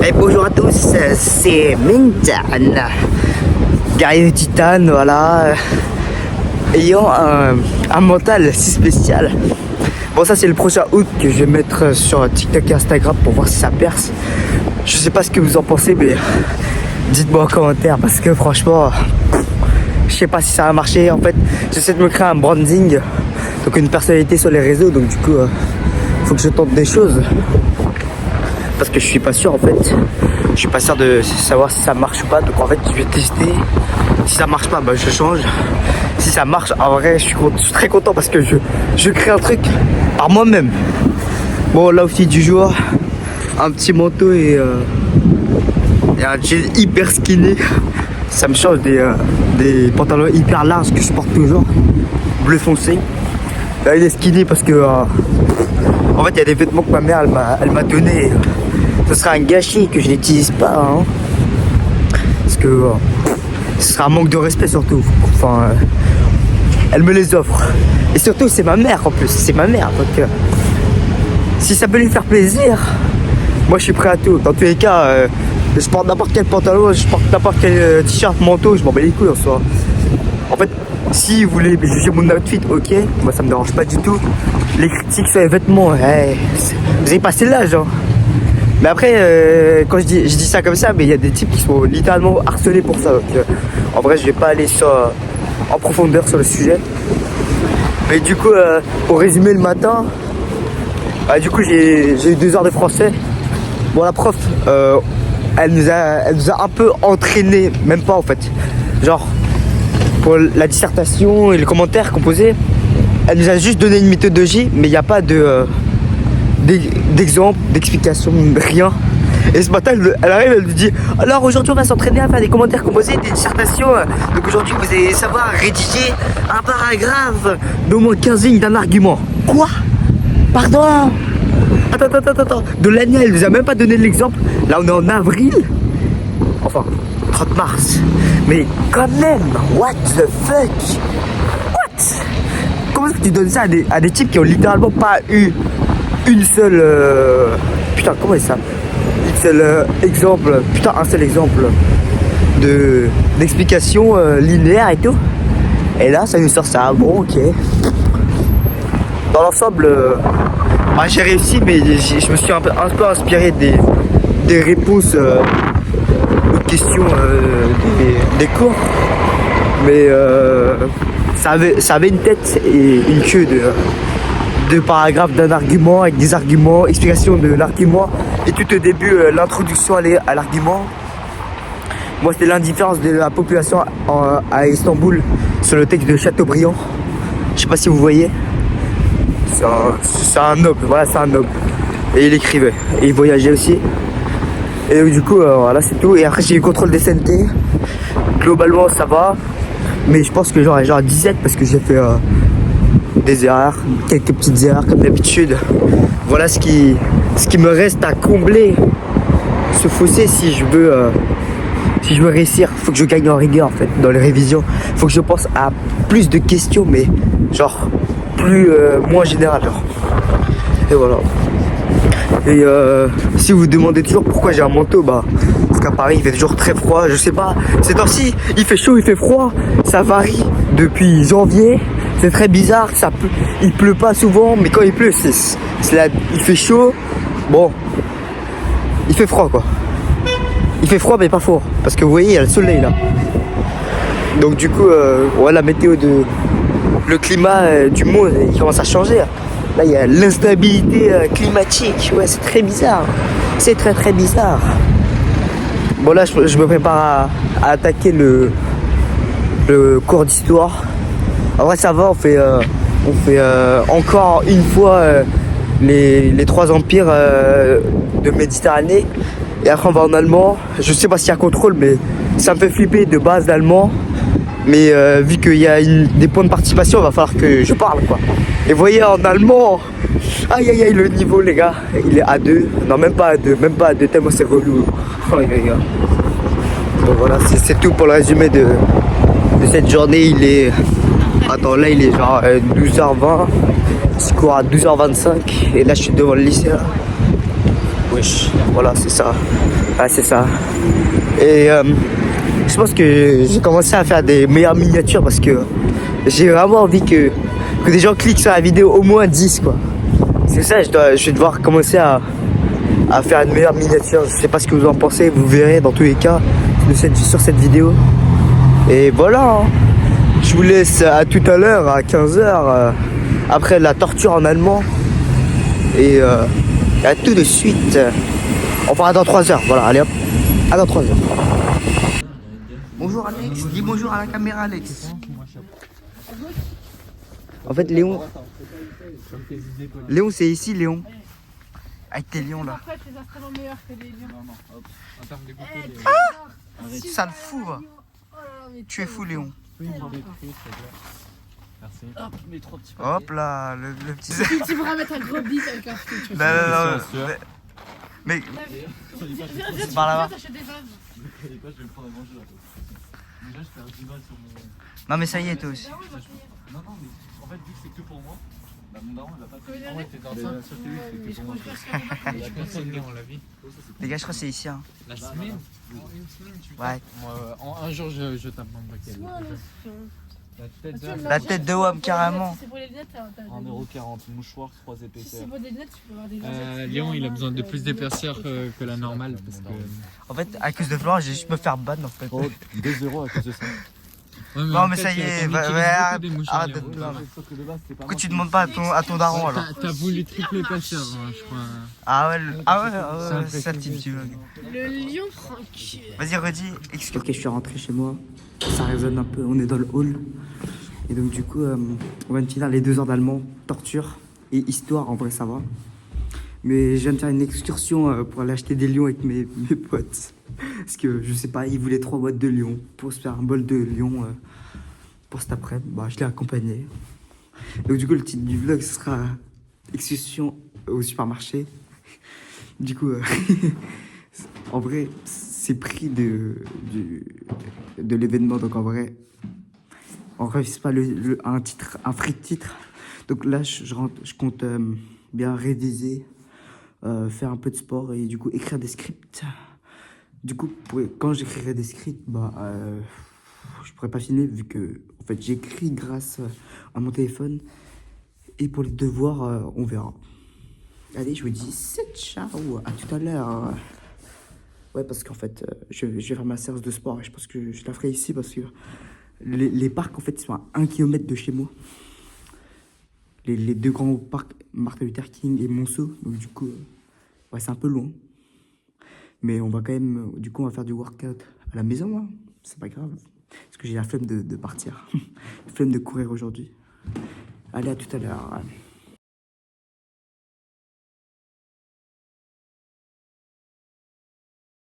Et bonjour à tous, c'est Mintan, guerrier de titane, voilà, ayant un mental si spécial. Bon, ça c'est le prochain août que je vais mettre sur TikTok et Instagram pour voir si ça perce. Je sais pas ce que vous en pensez, mais dites-moi en commentaire parce que franchement, je sais pas si ça va marcher. En fait, j'essaie de me créer un branding, donc une personnalité sur les réseaux, donc du coup, faut que je tente des choses. Parce que je suis pas sûr en fait. Je suis pas sûr de savoir si ça marche ou pas. Donc en fait je vais tester. Si ça marche pas, bah je change. Si ça marche, en vrai je suis très content parce que je crée un truc par moi-même. Bon, là aussi du jour, un petit manteau et un jean hyper skinny. Ça me change des pantalons hyper larges que je porte toujours, bleu foncé. Là il est skinny parce que en fait il y a des vêtements que ma mère elle m'a donné. Ce sera un gâchis que je n'utilise pas, hein. Parce que ce sera un manque de respect surtout. Enfin, elle me les offre. Et surtout c'est ma mère en plus, c'est ma mère. Donc si ça peut lui faire plaisir, moi je suis prêt à tout. Dans tous les cas, je porte n'importe quel pantalon, je porte n'importe quel t-shirt, manteau, je m'en bats les couilles en soi. En fait, si vous voulez juger mon outfit, ok, moi ça me dérange pas du tout. Les critiques sur les vêtements, vous avez passé l'âge, hein. Mais après, quand je dis ça comme ça, mais il y a des types qui sont littéralement harcelés pour ça. Donc, en vrai, je vais pas aller en profondeur sur le sujet. Mais du coup, pour résumer le matin, du coup j'ai eu 2 heures de français. Bon, la prof, elle nous a un peu entraîné, même pas en fait. Genre, pour la dissertation et les commentaires composés, elle nous a juste donné une méthodologie, mais il n'y a pas d'exemple, d'explication, rien. Et ce matin, elle arrive, elle nous dit: alors aujourd'hui on va s'entraîner à faire des commentaires composés, des dissertations. Donc aujourd'hui vous allez savoir rédiger un paragraphe d'au moins 15 lignes d'un argument. Quoi? Pardon? Attends. De l'année, elle nous a même pas donné l'exemple. Là on est en avril. Enfin, 30 mars. Mais quand même, what the fuck? What? Comment est-ce que tu donnes ça à des types qui ont littéralement pas eu une seule putain, comment est-ce ça? Une seule exemple, putain, un seul exemple d'explication linéaire et tout. Et là ça nous sort ça. Bon, ok. Dans l'ensemble, j'ai réussi, mais je me suis un peu inspiré des réponses aux questions des cours. Mais ça avait une tête et une queue de paragraphes d'un argument avec des arguments, explication de l'argument et tout au début l'introduction à l'argument. Moi c'était l'indifférence de la population à Istanbul sur le texte de Chateaubriand. Je sais pas si vous voyez. C'est un noble, voilà, c'est un noble. Et il écrivait et il voyageait aussi. Et donc, du coup voilà, c'est tout. Et après j'ai eu contrôle des SNT. Globalement ça va, mais je pense que genre 17 parce que j'ai fait des erreurs, quelques petites erreurs comme d'habitude. Voilà ce qui me reste à combler, ce fossé si je veux réussir. Faut que je gagne en rigueur en fait dans les révisions. Faut que je pense à plus de questions, mais genre moins général genre. Et voilà. Et si vous vous demandez toujours pourquoi j'ai un manteau, parce qu'à Paris il fait toujours très froid. Je sais pas, ces temps-ci il fait chaud, il fait froid, ça varie depuis janvier. C'est très bizarre, il pleut pas souvent, mais quand il pleut, il fait chaud. Bon, il fait froid quoi. Il fait froid mais pas fort, parce que vous voyez il y a le soleil là. Donc du coup, la météo le climat du monde il commence à changer. Là il y a l'instabilité climatique, ouais, c'est très bizarre. C'est très bizarre. Bon là je me prépare à attaquer le cours d'histoire. En vrai ça va, on fait encore une fois les 3 empires de Méditerranée. Et après on va en allemand. Je sais pas s'il y a contrôle, mais ça me fait flipper de base l'allemand. Mais vu qu'il y a des points de participation, il va falloir que je parle quoi. Et vous voyez en allemand, aïe le niveau les gars, il est A2. Non même pas A2, tellement c'est relou. Donc voilà, c'est tout pour le résumé de cette journée. Il est genre 12h20. Je cours à 12h25 et là je suis devant le lycée là. Wesh, voilà, c'est ça. Ah, c'est ça. Et je pense que j'ai commencé à faire des meilleures miniatures parce que j'ai vraiment envie que des gens cliquent sur la vidéo au moins 10 quoi. C'est ça, je vais devoir commencer à faire une meilleure miniature. Je sais pas ce que vous en pensez, vous verrez dans tous les cas sur cette vidéo. Et voilà, hein. Je vous laisse à tout à l'heure à 15h après la torture en allemand. Et à tout de suite. On fera dans 3 heures. Voilà, allez hop. À dans 3 heures. Bonjour Alex. Dis bonjour à la caméra Alex. En fait Léon. Léon c'est ici Léon. Avec tes lions là. Après, les astrales sont meilleurs que les lions. Non, non, hop. En termes de goûter, Ah, sale fou va. Tu es fou Léon. merci. Hop, mes 3 petits papiers. Hop là, le petit. Tu pourras mettre un gros bif avec un fruit. Non, non, non. Mais. C'est par là-bas. T'achètes des vases. Je vais le prendre à manger là. Déjà, je perds 10 balles sur mon. Non, mais ça y est, toi aussi. Non, non, mais en fait, vu que c'est que pour moi, bah mon daron, il a pas de. Ah ouais, t'es dans ça. C'est que pour moi. Il y a personne qui on l'a vu. Les gars, je crois que c'est ici. Hein. La semaine une semaine, tu Ouais. Moi, en un jour, je tape mon paquet. La tête de Wam, carrément. C'est pour les lunettes, t'as 1,40€, mouchoir, 3 Si c'est épaisseurs. pour des lunettes, tu peux avoir des lunettes. Léon, il a besoin de plus d'épaisseur que la normale. Parce que... En fait, à cause de Florent, j'ai juste me faire ban en fait. Oh, 2€ à cause de ça. Ouais, non, mais ça y est, arrête de te plaindre. Pourquoi tu demandes pas à ton daron alors? T'as voulu triple épaisseur, je crois. Ah ouais, c'est ça le type du vlog. Le lion prend un cul. Vas-y, redis. Ok, je suis rentré chez moi. Ça résonne un peu, on est dans le hall. Et donc, du coup, on va finir les 2 heures d'allemand, torture et histoire, en vrai, ça va. Mais je viens de faire une excursion pour aller acheter des lions avec mes potes. Parce que, je sais pas, ils voulaient 3 boîtes de lions pour se faire un bol de lions pour cet après-midi. Bah, je l'ai accompagné. Donc, du coup, le titre du vlog, ce sera excursion au supermarché. Du coup, en vrai, c'est pris de l'événement. Donc, en vrai, c'est pas un free titre. Donc là, je compte bien réviser, faire un peu de sport et du coup écrire des scripts. Du coup, quand j'écrirai des scripts, bah, je pourrais pas filmer vu que en fait, j'écris grâce à mon téléphone. Et pour les devoirs, on verra. Allez, je vous dis ciao, à tout à l'heure. Ouais, parce qu'en fait, je vais faire ma séance de sport et je pense que je la ferai ici parce que les parcs, en fait, ils sont à 1 km de chez moi. Les 2 grands parcs, Martin Luther King et Monceau. Donc, du coup, ouais, c'est un peu loin. Mais on va quand même, du coup, on va faire du workout à la maison, hein. C'est pas grave. Parce que j'ai la flemme de partir. La flemme de courir aujourd'hui. Allez, à tout à l'heure.